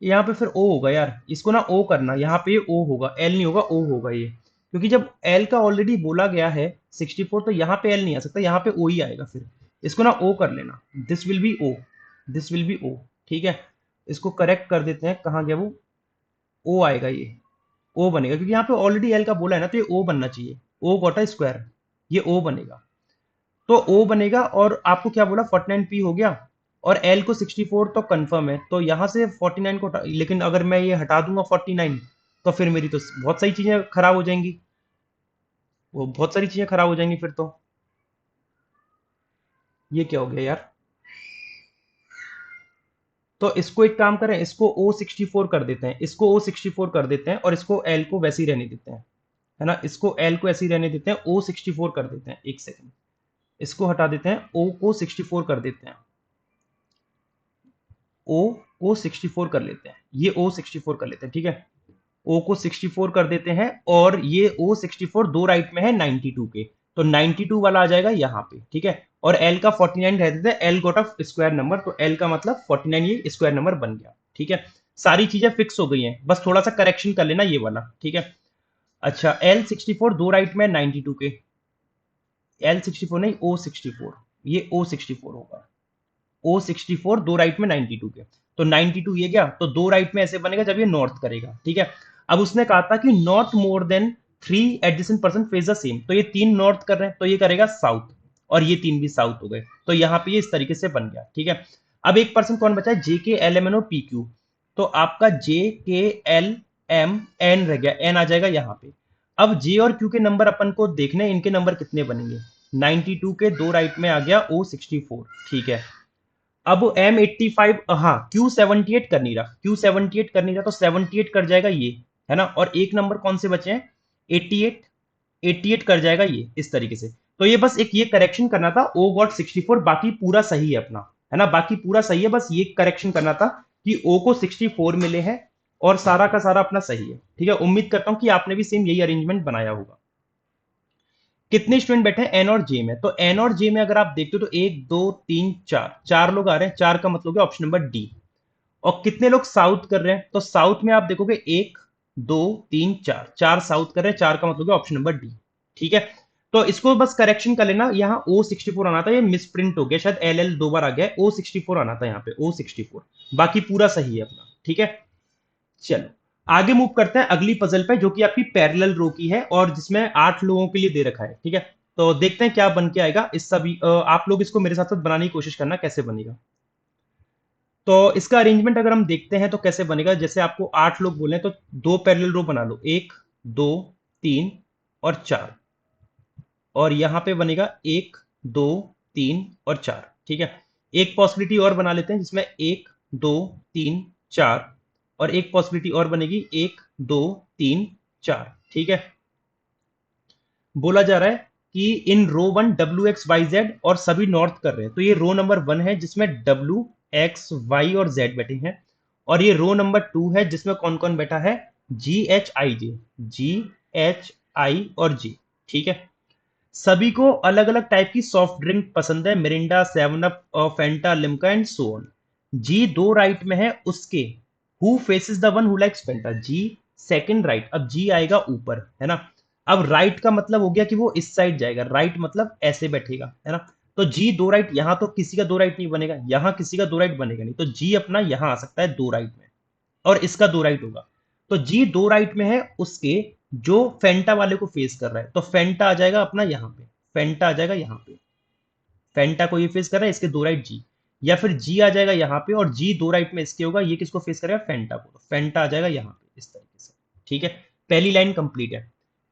यहाँ पे फिर O होगा यार, इसको ना O करना, यहाँ पे O होगा, L नहीं होगा, O होगा ये, क्योंकि जब L का ऑलरेडी बोला गया है 64, तो यहाँ पे L नहीं आ सकता, यहाँ पे O ही आएगा। फिर इसको ना O कर लेना, this will be O, this will be O, ठीक है। इसको करेक्ट कर देते हैं, कहाँ गया वो, O आएगा, ये O बनेगा क्योंकि यहाँ पे ऑलरेडी L का बोला है ना, तो ये O बनना चाहिए। O गॉट अ स्क्वायर, ये O बनेगा, तो O बनेगा। और आपको क्या बोला, 49P हो गया, और L को 64 तो कंफर्म है, तो यहां से 49 को लेकिन अगर मैं ये हटा दूंगा 49, तो फिर मेरी तो बहुत सारी चीजें खराब हो जाएंगी, वो बहुत सारी चीजें खराब हो जाएंगी फिर तो। ये क्या हो गया यार, तो इसको एक काम करें, इसको O64 कर देते हैं, इसको O64 कर देते हैं, और इसको L को वैसे ही रहने देते हैं, है ना, इसको L को ऐसे ही रहने देते हैं, O64 कर देते हैं, एक सेकंड, इसको हटा देते हैं, O को 64 कर देते हैं, ओ 64 कर लेते हैं, ये O 64 कर लेते हैं, ठीक है। O को 64 कर देते हैं, और ये O 64 दो राइट में है 92 के, तो 92 वाला आ जाएगा यहाँ पे, ठीक है। और L का 49 रह देते हैं, L got of square number, तो L का मतलब 49 ये स्क्वायर नंबर बन गया, ठीक है। सारी चीजें फिक्स हो गई हैं, बस थोड़ा सा करेक्शन कर लेना ये वाला, ठीक है। अच्छा, L64 दो राइट में 92 के, L64 नहीं O64, ये O64 होगा, O64 दो राइट में 92 के, तो 92 ये गया, तो दो राइट में ऐसे बनेगा जब ये नॉर्थ करेगा, ठीक है। अब उसने कहा था कि not more than 3 adjacent person face the same, तो ये तीन नॉर्थ कर रहे हैं, तो ये करेगा साउथ, और ये तीन भी साउथ हो गए, तो यहाँ पे ये इस तरीके से बन गया, ठीक है। अब एक पर्सन कौन बचा है, J K L M N O P Q, तो आपका जे के एल एम एन रह गया, एन आ जाएगा यहाँ पे। अब जे और क्यू के नंबर अपन को देखने, इनके नंबर कितने बनेंगे, 92 के दो राइट में आ गया O64, ठीक है। अब M85, हाँ Q78 कर नहीं रहा, Q78 कर नहीं रहा, तो 78 कर जाएगा ये, है ना, और एक नंबर कौन से बचे हैं, 88, 88 कर जाएगा ये, इस तरीके से। तो ये बस एक ये करेक्शन करना था, O गॉट 64, बाकी पूरा सही है अपना, है ना, बाकी पूरा सही है, बस ये करेक्शन करना था कि O को 64 मिले हैं, और सारा का सारा अपना सही है, ठीक है। उम्मीद करता हूं कि आपने भी सेम यही अरेंजमेंट बनाया होगा। कितने स्टूडेंट बैठे हैं एन और जे में? तो एन और जे में अगर आप देखते हो तो 1 2 3 4, 4 लोग आ रहे हैं, 4 का मतलब है ऑप्शन नंबर डी। और कितने लोग साउथ कर रहे हैं? तो साउथ में आप देखोगे 1 2 3 4, 4 साउथ कर रहे हैं, 4 का मतलब है ऑप्शन नंबर डी। ठीक है, तो इसको बस करेक्शन कर लेना, यहाँ O64 आना था, ये मिस प्रिंट हो गया, शायद LL 2 बार आ गया है, O64 आना था यहाँ पे, O64। बाकी पूरा सही है अपना। ठीक है, चलो आगे मूव करते हैं अगली पजल पे, जो कि आपकी पैरेलल रो की है और जिसमें 8 लोगों के लिए दे रखा है। ठीक है, तो देखते हैं क्या बन के आएगा। इस सभी आप लोग इसको मेरे साथ साथ बनाने की कोशिश करना कैसे बनेगा। तो इसका अरेंजमेंट अगर हम देखते हैं तो कैसे बनेगा, जैसे आपको 8 लोग बोले तो दो पैरेलल रो बना लो, 1 2 3 और 4, और यहां पे बनेगा 1 2 3 और 4। ठीक है, एक पॉसिबिलिटी और बना लेते हैं जिसमें 1 2 3 4, और एक पॉसिबिलिटी और बनेगी 1 2 3 4। ठीक है, बोला जा रहा है कि इन रो 1 WX YZ और सभी नॉर्थ कर रहे हैं, तो ये रो नंबर 1 है जिसमें WX Y और Z बैठे हैं, और ये रो नंबर 2 है जिसमें कौन कौन बैठा है, GHIJ और G। ठीक है, सभी को अलग अलग टाइप की सॉफ्ट ड्रिंक पसंद है, Mirinda, 7 up, Fanta, Limca and so on. G दो राइट में है उसके, who faces the one who likes Fanta, G second right. अब जी आएगा ऊपर, है ना। अब राइट का मतलब हो गया कि वो इस साइड जाएगा, राइट मतलब ऐसे बैठेगा, है ना। तो जी दो राइट, यहां तो किसी का दो राइट नहीं बनेगा, यहां किसी का दो राइट बनेगा नहीं, तो जी अपना यहां आ सकता है दो राइट में, और इसका दो राइट होगा। तो जी दो राइट में है उसके जो फेंटा वाले को फेस कर रहा है, तो फेंटा आ जाएगा अपना यहाँ पे, फेंटा आ जाएगा यहाँ पे, फेंटा को ये फेस कर रहा है, इसके दो राइट जी। या फिर जी आ जाएगा यहाँ पे और जी दो राइट में इसके होगा, ये किसको फेस करेगा, फेंटा को, तो फेंटा आ जाएगा यहाँ पे इस तरीके से। ठीक है, पहली लाइन कंप्लीट है।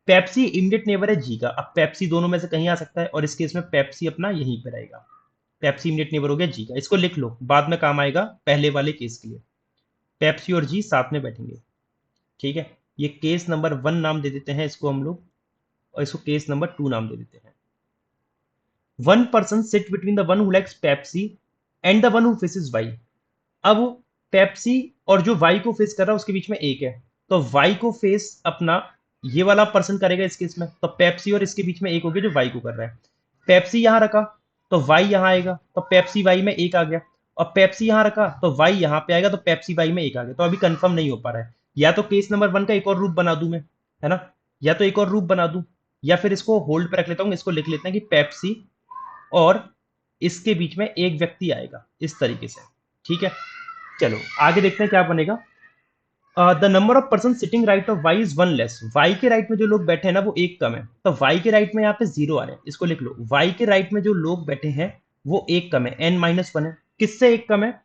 पेप्सी इमीडिएट नेबर है जी का, अब पेप्सी दोनों में से कहीं आ सकता है, और इस केस में पेप्सी अपना यहीं पे रहेगा, पेप्सी इमीडिएट नेबर हो गया जी का, इसको लिख लो बाद में काम आएगा पहले वाले केस के लिए। पेप्सी और जी साथ में बैठेंगे। ठीक है, ये केस नंबर 1 नाम दे देते हैं इसको हम लोग, और इसको केस नंबर 2 नाम दे देते हैं। One person sit between the one who likes Pepsi and the one who faces Y. अब पेप्सी और जो वाई को फेस कर रहा है उसके बीच में एक है, तो वाई को फेस अपना ये वाला पर्सन करेगा इस केस में, तो पेप्सी और इसके बीच में एक हो गया जो वाई को कर रहा है। पेप्सी यहां रखा तो वाई यहां आएगा, तो पेप्सी वाई में एक आ गया, और पेप्सी यहां रखा तो वाई यहां पे आएगा, तो पेप्सी वाई में एक आ गया। तो अभी कंफर्म नहीं हो पा रहा है, या तो केस नंबर 1 का एक और रूप बना दूं मैं, है ना, या तो एक और रूप बना दूं, या फिर इसको होल्ड पे रख लेता हूं, इसको लिख लेते हैं कि पेप्सी और इसके बीच में एक व्यक्ति आएगा इस तरीके से। ठीक है, चलो आगे देखते हैं क्या बनेगा। The number of person sitting right of Y is one less, Y के राइट में जो लोग बैठे हैं ना वो एक कम है, तो वाई के राइट में यहाँ पे जीरो आ रहे हैं, इसको लिख लो, वाई के राइट में जो लोग बैठे हैं वो एक कम है, n-1 है। किससे एक कम है,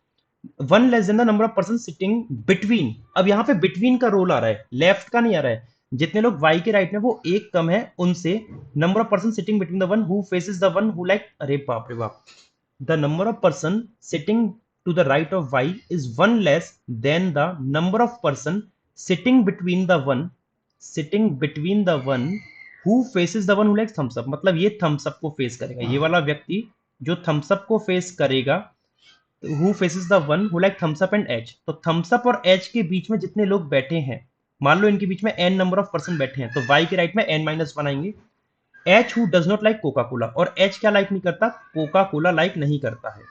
one less than the number of person sitting between. अब यहाँ पे बिटवीन का रोल आ रहा है, लेफ्ट का नहीं आ रहा है। जितने लोग वाई के राइट में वो एक कम है उनसे, number of person sitting between the one who faces the one who like, अरे बाप रे बाप, the number of person sitting to the right of y is one less than the number of person sitting between the one who faces the one who likes thumbs up। मतलब ये thumbs up को face करेगा, ये वाला व्यक्ति जो thumbs up को face करेगा, who faces the one who like Thums Up and H. तो थम्स अप और एच के बीच में जितने लोग बैठे हैं, मान लो इनके बीच में n नंबर ऑफ पर्सन बैठे हैं, तो y के राइट में n-1 आएंगे। H who does not like Coca Cola, और एच क्या लाइक नहीं करता, कोका कोला लाइक नहीं करता है।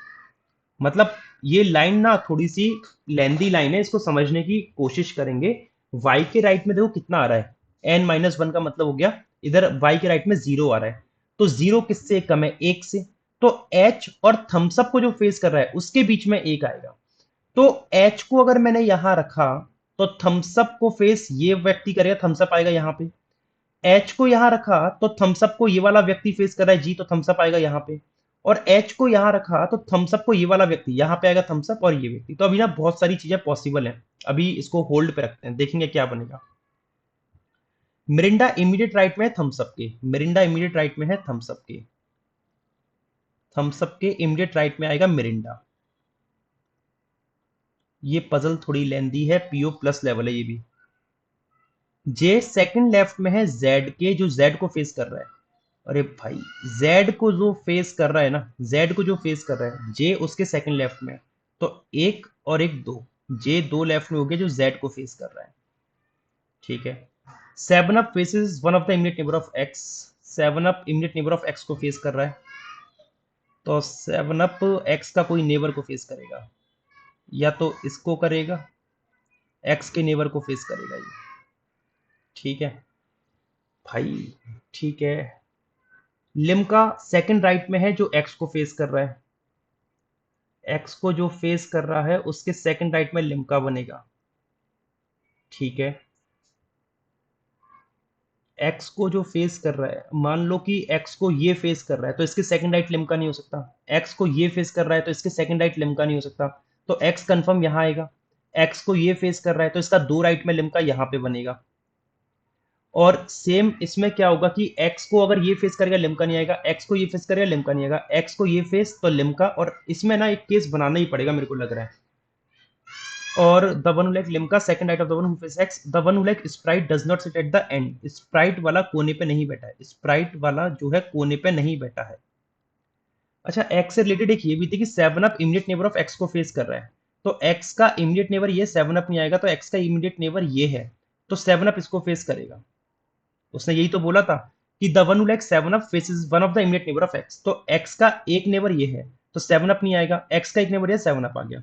मतलब ये लाइन ना थोड़ी सी लेंदी लाइन है, इसको समझने की कोशिश करेंगे। y के राइट में देखो कितना आ रहा है, n-1 का मतलब हो गया इधर y के राइट में जीरो आ रहा है, तो जीरो किससे कम है, एक से। तो h और थम्स अप को जो फेस कर रहा है उसके बीच में एक आएगा, तो h को अगर मैंने यहां रखा तो थम्स अप को फेस ये व्यक्ति करेगा, थम्स अप आएगा यहाँ पे। एच को यहां रखा तो थम्स अप को ये वाला व्यक्ति फेस कर रहा है जी, तो थम्स अप आएगा यहाँ पे। और एच को यहां रखा तो थम्स अप को ये वाला व्यक्ति यहाँ पे आएगा, थम्स अप और ये व्यक्ति। तो अभी ना बहुत सारी चीजें पॉसिबल हैं, अभी इसको होल्ड पे रखते हैं, देखेंगे क्या बनेगा। मिरिंडा इमीडिएट राइट में है थम्स अप के, मिरिंडा इमीडिएट राइट में है थम्स अप के, थम्स अप के इमीडिएट राइट में आएगा मिरिंडा। ये पजल थोड़ी लेंदी है, पीओ प्लस लेवल है ये भी। जे सेकंड लेफ्ट में है जेड के, जो जेड को फेस कर रहा है। अरे भाई, जेड को जो फेस कर रहा है ना, जेड को जो फेस कर रहा है, जे उसके सेकंड लेफ्ट में है। तो एक और एक दो, जे दो लेफ्ट में हो गया जो जेड को फेस कर रहा है। ठीक है, 7 up faces one of the immediate neighbour of x, 7 up immediate neighbour of x को फेस कर रहा है, तो 7 अप एक्स का कोई नेबर को फेस करेगा, या तो इसको करेगा, एक्स के नेबर को फेस करेगा ये। ठीक है भाई, ठीक है। लिम्का सेकंड राइट में है जो एक्स को फेस कर रहा है, एक्स को जो फेस कर रहा है उसके सेकंड राइट में लिम्का बनेगा। ठीक है, एक्स को जो फेस कर रहा है, मान लो कि एक्स को ये फेस कर रहा है तो इसके सेकंड राइट लिम्का नहीं हो सकता, एक्स को ये फेस कर रहा है तो इसके सेकंड राइट लिम्का नहीं हो सकता, तो एक्स कंफर्म यहां आएगा। एक्स को ये फेस कर रहा है तो इसका दो राइट में लिम्का यहां पे बनेगा। और सेम इसमें क्या होगा कि x को अगर ये फेस करेगा लिम्का नहीं आएगा, x को ये फेस करेगा लिम्का नहीं आएगा, x को ये फेस तो लिम्का। और इसमें ना एक केस बनाना ही पड़ेगा मेरे को लग रहा है। और the one who like Limca second right of the one who face x, the one who like Sprite does not sit at the end. Sprite वाला कोने पे नहीं बैठा है, स्प्राइट वाला जो है कोने पे नहीं बैठा है। अच्छा, x से रिलेटेड एक ये भी थी कि 7 up immediate neighbour of x को फेस कर रहा है, तो x का इमीडिएट नेबर ये 7 अप नहीं आएगा, तो x का इमीडिएट नेबर ये है, तो 7 अप इसको फेस करेगा। उसने यही तो बोला था कि the one who like 7 up faces one of the immediate neighbour of x, तो x का एक नेबर ये है, तो 7 अप नहीं आएगा, x का एक नेबर ये 7 अप आ गया।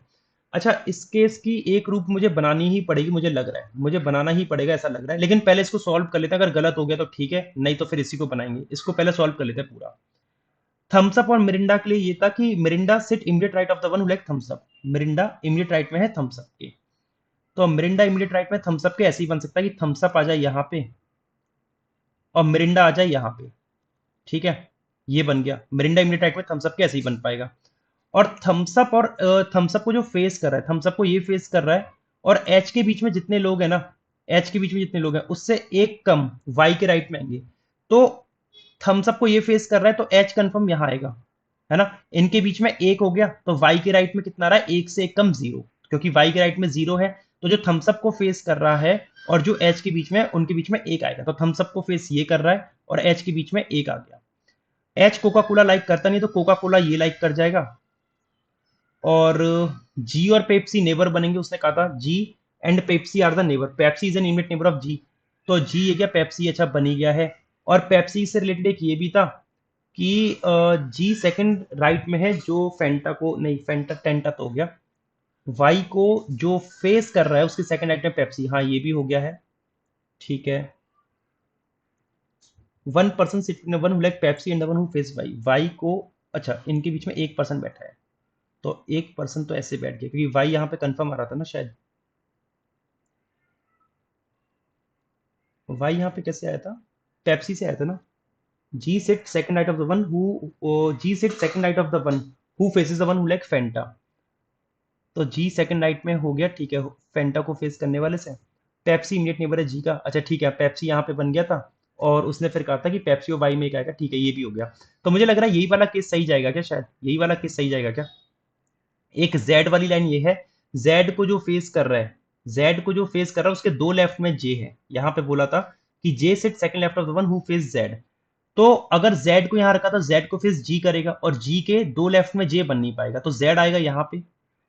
अच्छा, इस केस की एक रूप मुझे बनानी ही पड़ेगी, मुझे लग रहा है मुझे बनाना ही पड़ेगा ऐसा लग रहा है, लेकिन पहले इसको सॉल्व कर लेते हैं। अगर गलत हो गया तो ठीक है, नहीं तो फिर इसी को बनाएंगे। इसको पहले सॉल्व कर लेते हैं पूरा। थम्स अप और मिरिंडा के लिए ये था कि Mirinda sit immediate right of the one who like Thums Up, Mirinda immediate right में है थम्स अप के, तो मिरिंडा इमीडिएट राइट में थम्स अप के ऐसे ही बन सकता है कि थम्स अप आ जाए यहाँ पे और मिरिंडा आ जाए यहाँ पे। ठीक है, ये बन गया मिरिंडा इमीडिएट राइट में थम्स अप के, ऐसे ही बन पाएगा। और थम्सअप और थम्सअप को जो फेस कर रहा है, थम्सअप को ये फेस कर रहा है, और एच के बीच में जितने लोग हैं ना, एच के बीच में जितने लोग हैं उससे एक कम वाई के राइट में आएंगे, तो थम्सअप को ये फेस कर रहा है तो एच कंफर्म यहां आएगा, है ना। इनके बीच में एक हो गया, तो वाई के राइट में कितना आ रहा है, एक से एक कम जीरो, क्योंकि वाई के राइट में जीरो है, तो जो थम्सअप को फेस कर रहा है और जो एच के बीच में, उनके बीच में एक आएगा, तो थम्सअप को फेस ये कर रहा है और एच के बीच में एक आ गया। एच कोका कोला लाइक करता नहीं, तो कोका कोला ये लाइक कर जाएगा। और जी और पेप्सी नेबर बनेंगे, उसने कहा था G and Pepsi are the neighbour, Pepsi is an immediate neighbour of G, तो जी ये क्या पेप्सी, अच्छा बनी गया है। और पेप्सी से रिलेटेड एक ये भी था कि जी सेकंड राइट में है जो फेंटा को, नहीं फेंटा टेंटा तो हो गया, वाई को जो फेस कर रहा है उसके सेकंड राइट में पेप्सी, हाँ ये भी हो गया है। ठीक है, one person sitting one who like Pepsi and one who face Y, Y को, अच्छा इनके बीच में एक पर्सन बैठा है, तो एक पर्सन तो ऐसे बैठ गया क्योंकि वाई यहाँ पे कंफर्म आ रहा था ना शायद। वाई यहाँ पे कैसे आया था, पेप्सी से आया था ना। G sit second right of the one who, G sit second right of the one who faces the one who like Fanta, तो जी सेकंड राइट में हो गया। ठीक है, फेंटा को फेस करने वाले से पेप्सी इमीडिएट नेबर है जी का, अच्छा ठीक है, पेप्सी यहाँ पे बन गया था और उसने फिर कहा था कि पेप्सी और वाई में एक आएगा। ठीक है, ये भी हो गया। तो मुझे लग रहा है यही वाला केस सही जाएगा क्या, शायद यही वाला केस सही जाएगा क्या। एक जेड वाली लाइन ये है, जेड को जो फेस कर रहा है, जेड को जो फेस कर रहा है उसके दो लेफ्ट में जे है, यहां पे बोला था कि J sit second left of the one who face Z, तो अगर जेड को यहां रखा तो जेड को फेस जी करेगा और जी के दो लेफ्ट में जे बन नहीं पाएगा, तो जेड आएगा यहां पे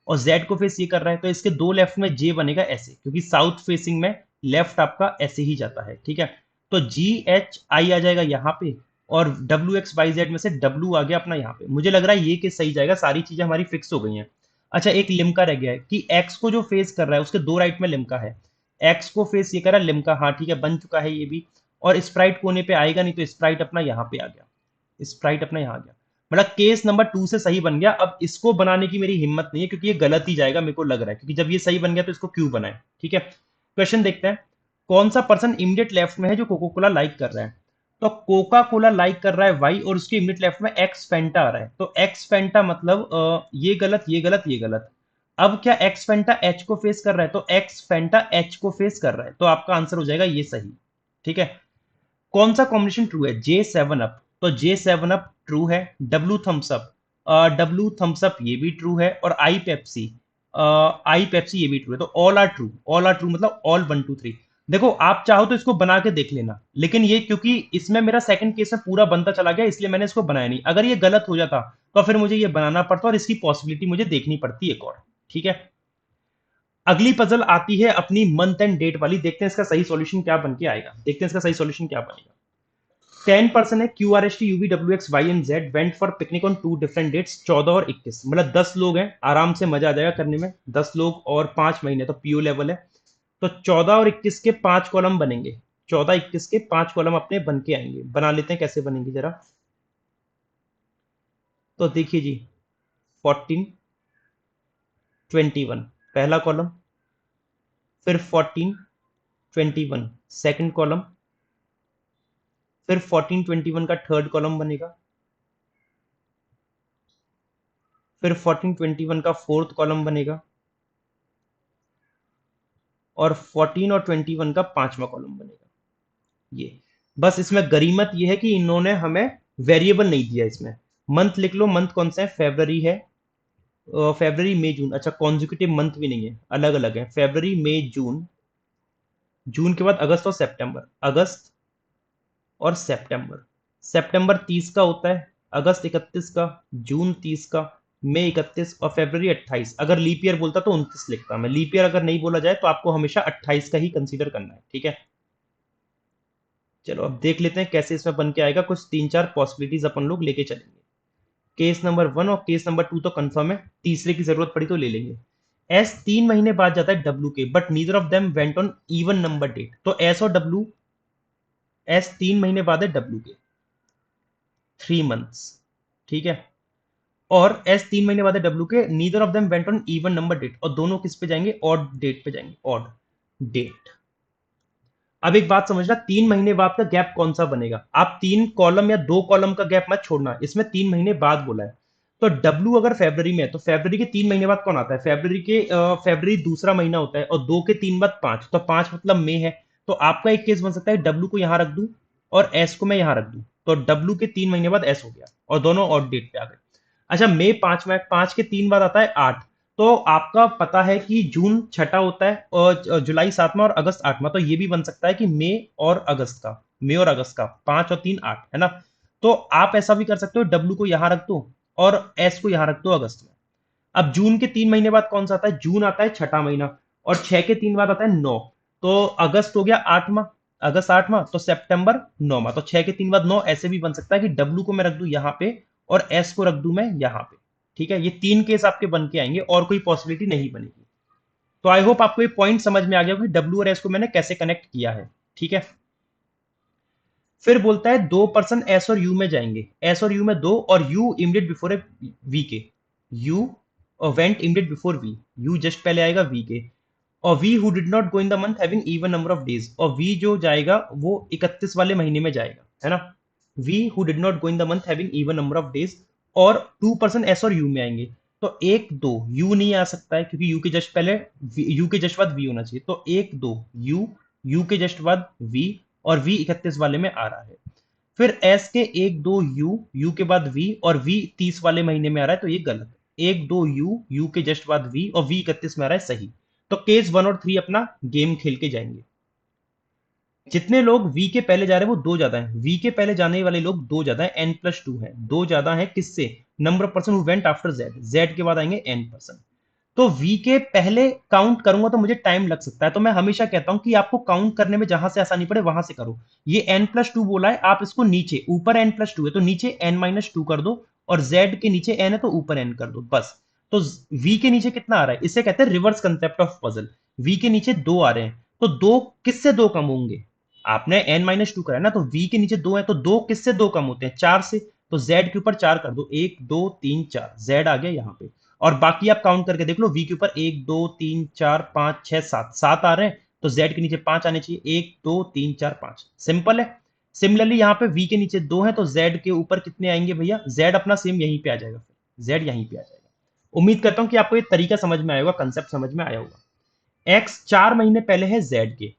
और जेड को फेस ये कर रहा है, तो इसके दो लेफ्ट में जे बनेगा ऐसे, क्योंकि साउथ फेसिंग में लेफ्ट आपका ऐसे ही जाता है। ठीक है, तो जी एच आई आ जाएगा यहाँ पे और डब्ल्यू एक्स वाई जेड में से डब्ल्यू आ गया अपना यहाँ पे। मुझे लग रहा है ये केस सही जाएगा, सारी चीजें हमारी फिक्स हो गई हैं। अच्छा, एक लिम्का रह गया है कि एक्स को जो फेस कर रहा है उसके दो राइट में लिम्का है, एक्स को फेस ये कर रहा है लिम्का, हाँ ठीक है बन चुका है ये भी। और स्प्राइट कोने पे आएगा नहीं, तो स्प्राइट अपना यहाँ पे आ गया, स्प्राइट अपना यहाँ आ गया, मतलब केस नंबर 2 से सही बन गया। अब इसको बनाने की मेरी हिम्मत नहीं है क्योंकि ये गलत ही जाएगा मेरे को लग रहा है, क्योंकि जब ये सही बन गया तो इसको क्यों बनाए। ठीक है, क्वेश्चन देखते हैं। कौन सा पर्सन इमीडिएट लेफ्ट में है जो कोका कोला लाइक कर रहा है, तो कोका कोला लाइक कर रहा है वाई और उसके इमीडिएट लेफ्ट में एक्स फेंटा आ रहा है, तो एक्स फेंटा मतलब ये गलत ये गलत ये गलत। अब क्या एक्स फेंटा एच को फेस कर रहा है, तो एक्स फेंटा एच को फेस कर रहा है, तो आपका आंसर हो जाएगा ये सही। ठीक है, कौन सा कॉम्बिनेशन ट्रू है, जे सेवन अप, तो जे सेवन अप ट्रू है। W Thums Up, W Thums Up ये भी ट्रू है। और आई पेप्सी, आई पेप्सी ये भी ट्रू है, तो all are true, all are true मतलब ऑल 1 2 3। देखो आप चाहो तो इसको बना के देख लेना, लेकिन ये क्योंकि इसमें मेरा सेकंड केस में पूरा बनता चला गया इसलिए मैंने इसको बनाया नहीं, अगर ये गलत हो जाता तो फिर मुझे ये बनाना पड़ता और इसकी पॉसिबिलिटी मुझे देखनी पड़ती एक और। ठीक है, अगली पजल आती है अपनी मंथ एंड डेट वाली, देखते हैं इसका सही सॉल्यूशन क्या बन के आएगा, देखते हैं इसका सही सॉल्यूशन क्या बनेगा। 10% है QRST UVWXYNZ went for picnic on 2 different dates 14 और 21, मतलब 10 लोग हैं, आराम से मजा आ जाएगा करने में, 10 लोग और 5 महीने तो पीओ लेवल है। तो 14 और 21 के 5 कॉलम बनेंगे, 14 21 के 5 कॉलम अपने बन के आएंगे, बना लेते हैं कैसे बनेंगे जरा। तो देखिए जी, 14 21 पहला कॉलम, फिर 14 21 सेकंड कॉलम, फिर 14 21 का थर्ड कॉलम बनेगा, फिर 14 21 का फोर्थ कॉलम बनेगा, और 14 और 21 का 5वां कॉलम बनेगा। ये बस इसमें गरीमत ये है कि इन्होंने हमें वेरिएबल नहीं दिया इसमें। मंथ लिख लो, मंथ कौन सा है, फेब्रवरी है, फेब्रवरी मई जून, अच्छा कॉन्जिक्यूटिव मंथ भी नहीं है, अलग अलग है, फेब्रवरी मई जून, जून के बाद अगस्त और सितंबर, अगस्त और सितंबर, सितंबर 30 का होता है, अगस्त 31 का, जून 30 का, मई 31 और फरवरी 28। अगर लीप ईयर बोलता तो 29 लिखता मैं, लीप ईयर अगर नहीं बोला जाए तो आपको हमेशा 28 का ही कंसीडर करना है, ठीक है। चलो अब देख लेते हैं कैसे इसमें बन के आएगा, कुछ 3 4 पॉसिबिलिटीज अपन लोग लेके चलेंगे। केस नंबर 1 और केस नंबर 2 तो कंफर्म है, तीसरे की जरूरत पड़ी तो ले लेंगे। एस 3 महीने बाद जाता है W K, but neither of them went on even number date, तो एस और डब्ल्यू, एस 3 महीने बाद है डब्ल्यू के, 3 मंथ्स, ठीक है। और एस 3 महीने बाद है W K, neither of them went on even number date, और दोनों किस पे जाएंगे, ऑड डेट पे जाएंगे, ऑड डेट। अब एक बात समझना, 3 महीने बाद का गैप कौन सा बनेगा, आप 3 कॉलम या 2 कॉलम का गैप मत छोड़ना, इसमें 3 महीने बाद बोला है। तो डब्ल्यू अगर फरवरी में है तो फरवरी के 3 महीने बाद कौन आता है, फरवरी दूसरा महीना होता है, और 2 के 3 बाद 5, तो 5 मतलब मई है। तो आपका एक केस बन सकता है, डब्ल्यू को यहां रख दूं और एस को मैं यहां रख दूं, तो डब्ल्यू के 3 महीने बाद एस हो गया, और दोनों ऑड डेट पे आ गए। अच्छा मई 5 में, 5 के 3 बाद आता है 8, तो आपका पता है कि जून छठा होता है और जुलाई सातवां और अगस्त आठवां, तो ये भी बन सकता है कि मई और अगस्त का, मई और अगस्त का 5 और 3 8 है ना। तो आप ऐसा भी कर सकते हो, डब्ल्यू को यहां रख दो और एस को यहां रख दो अगस्त में। अब जून के 3 महीने बाद कौन सा आता है, जून आता है छठा महीना, और 6 के 3 बाद आता है 9, तो अगस्त हो गया 8वां, अगस्त 8वां, तो सितंबर 9वां, तो 6 के 3 बाद 9, ऐसे भी बन सकता है कि डब्ल्यू को मैं रख दूं यहाँ पे और एस को रख दूं मैं यहाँ पे, ठीक है। ये 3 केस आपके बन के आएंगे और कोई पॉसिबिलिटी नहीं बनेगी। तो आई होप आपको ये पॉइंट समझ में आ गया कि डब्ल्यू और एस को मैंने कैसे कनेक्ट किया है, ठीक है। फिर बोलता है 2 पर्सन एस और यू में जाएंगे, एस और यू में दो, और U immediate before a V K, U went immediate before V, U just पहले आएगा वी के, और V who did not go in the month having even number of days, और वी जो जाएगा वो 31 वाले महीने में जाएगा, है ना। V who did not go in the month having even number of days, और 2 पर्सन एस और यू में आएंगे, तो 1 2 यू नहीं आ सकता है क्योंकि यू के जस्ट पहले, यू के जस्ट बाद वी होना चाहिए, तो 1 2 यू, यू के जस्ट बाद वी, और वी 31 वाले में आ रहा है। फिर एस के 1 2 यू, यू के बाद वी, और वी 30 वाले महीने में आ रहा है, तो ये गलत है। 1 2 यू, यू के जस्ट बाद वी, और वी 31 में आ रहा है, सही। तो केस 1 और 3 अपना गेम खेल के जाएंगे। जितने लोग वी के पहले जा रहे हैं वो 2 ज्यादा है, वी के पहले जाने वाले लोग 2 ज्यादा है, n+2 है, 2 ज्यादा है किससे, number of person who went after Z, Z के बाद आएंगे n पर्सन। तो वी के पहले काउंट करूंगा तो मुझे टाइम लग सकता है, तो मैं हमेशा कहता हूं कि आपको काउंट करने में जहां से आसानी पड़े वहां से करो। ये n+2 बोला है, आप इसको नीचे, ऊपर n+2 है तो नीचे n-2 कर दो, और z के नीचे n है तो ऊपर n कर दो, बस। तो v के नीचे कितना आ रहा है, इसे कहते हैं reverse concept of puzzle. v के नीचे 2 आ रहे हैं, तो 2 किससे 2 कम होंगे, आपने n-2 करा ना, तो v के नीचे 2 है, तो 2 किससे 2 कम होते हैं, 4 से, तो z के ऊपर 4 कर दो, 1 2 3 4, z आ गया यहाँ पे। और बाकी आप काउंट करके देख लो, v के ऊपर 1 2 3 4 5 6 7 7 आ रहे हैं, तो z के नीचे 5 आने चाहिए, 1 2 3 4 5, सिंपल है। सिमिलरली यहाँ पे v के नीचे 2 है, तो z के ऊपर कितने आएंगे भैया, z अपना सेम यहीं पे आ जाएगा, z यहीं पे आ जाएगा। उम्मीद करता हूं कि आपको ये तरीका समझ में आया होगा, कंसेप्ट समझ में आया होगा। x 4 महीने पहले है z के,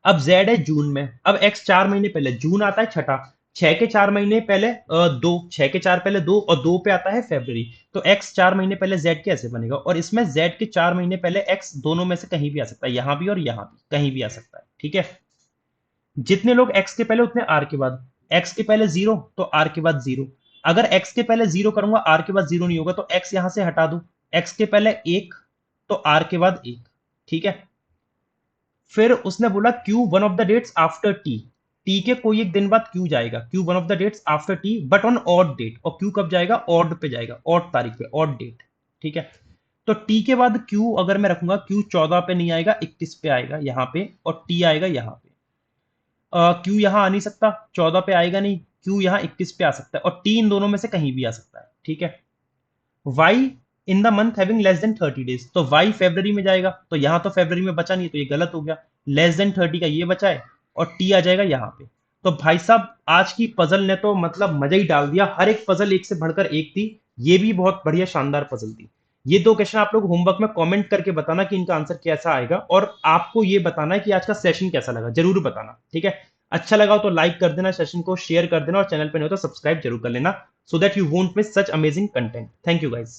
अब z है जून में, अब x 4 महीने पहले, जून आता है छठा, 6 के 4 महीने पहले 2, 6 के 4 पहले 2, और 2 पे आता है फेब्रवरी, तो x 4 महीने पहले z कैसे बनेगा, और इसमें z के 4 महीने पहले x दोनों में से कहीं भी आ सकता है, यहां भी और यहां भी कहीं भी आ सकता है, ठीक है। जितने लोग x के पहले उतने r के बाद, x के पहले 0 तो r के बाद 0, अगर x के पहले 0 करूंगा r के बाद 0 नहीं होगा, तो x यहां से हटा दो, x के पहले 1 तो r के बाद 1, ठीक है। फिर उसने बोला Q one of the dates after T, T के कोई एक दिन बाद क्यू जाएगा, Q one of the dates after T but on odd date, और क्यू कब जाएगा, ऑड पे जाएगा, ऑड तारीख पे, ऑड डेट। ठीक है, तो टी के बाद क्यू अगर मैं रखूंगा, क्यू 14 पे नहीं आएगा, 21 पे आएगा यहाँ पे, और टी आएगा यहाँ पे। क्यू यहाँ आ नहीं सकता, 14 पे आएगा नहीं, क्यू यहाँ 21 पे आ सकता है, और टी इन दोनों में से कहीं भी आ सकता है। ठीक है, Y in the month having less than 30 days, तो वाई फेब्रवरी में जाएगा, तो यहां तो फेब्रवरी में बचा नहीं, तो ये गलत हो गया। लेस देन 30 का ये बचा है, और टी आ जाएगा यहाँ पे। तो भाई साहब आज की पजल ने तो मतलब मजा ही डाल दिया, हर एक पजल एक से बढ़कर एक थी। ये भी बहुत बढ़िया शानदार पजल थी। ये दो क्वेश्चन आप लोग होमवर्क में कमेंट करके बताना कि इनका आंसर कैसा आएगा, और आपको ये बताना है कि आज का सेशन कैसा लगा, जरूर बताना। ठीक है, अच्छा लगा हो तो लाइक कर देना, सेशन को शेयर कर देना, और चैनल पे नहीं हो तो सब्सक्राइब जरूर कर लेना, so that you won't miss such amazing content. Thank you guys.